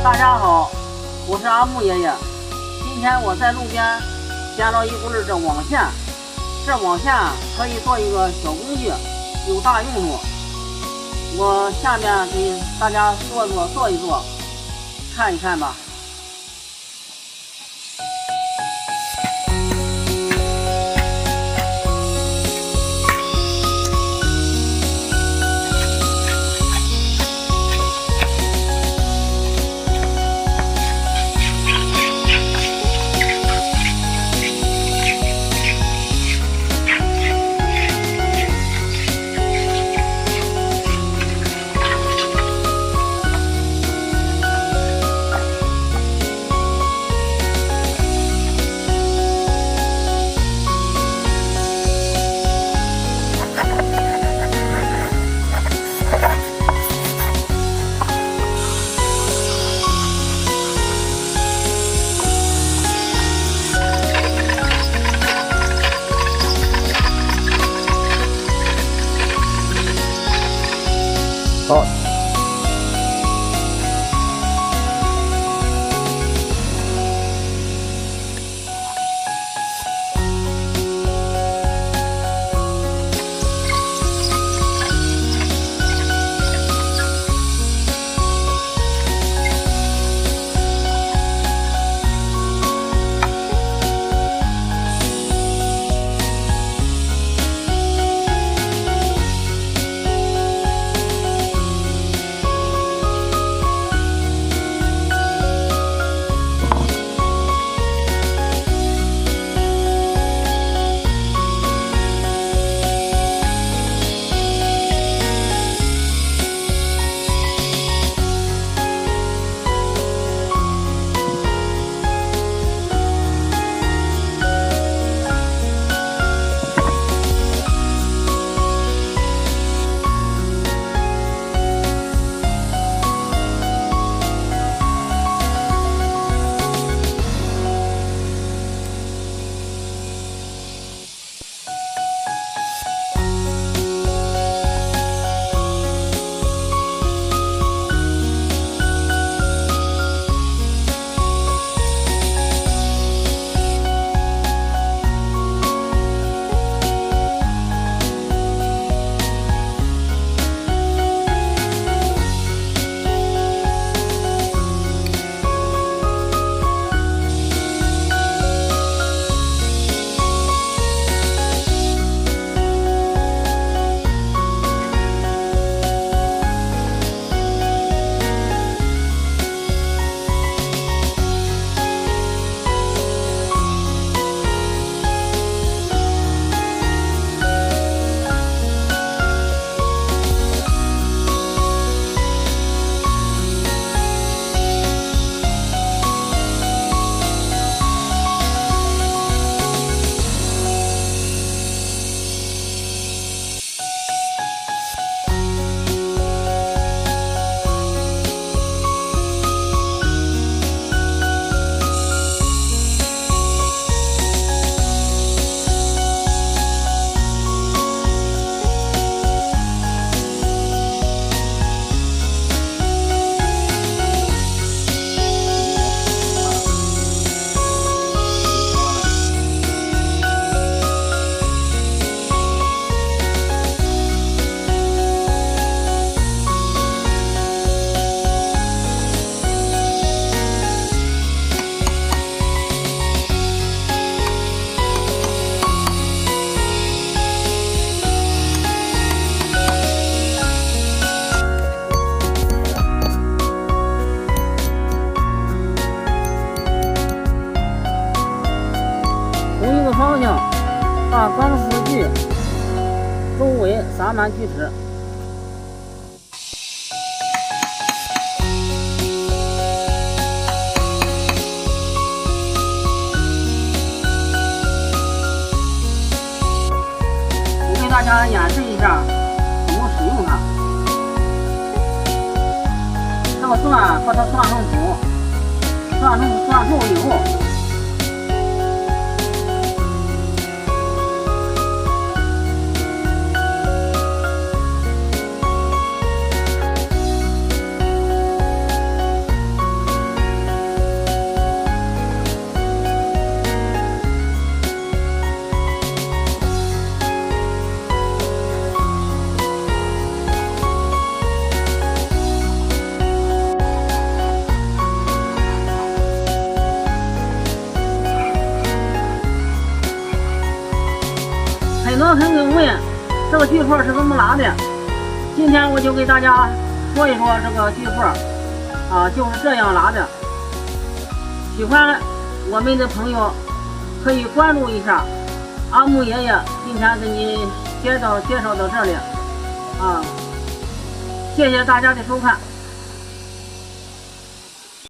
大家好，我是阿木爷爷。今天我在路边捡到一股这网线，这网线可以做一个小工具，有大用处。我下面给大家做一做，看一看吧。好，方向把钢丝锯周围撒满锯齿。我给大家演示一下怎么使用它。这个钻把它钻成土，钻透以后。很多朋友问这个锯缝是怎么拉的，今天我就给大家说一说这个锯缝就是这样拉的。喜欢我们的朋友可以关注一下阿木爷爷，今天给你介绍到这里谢谢大家的收看。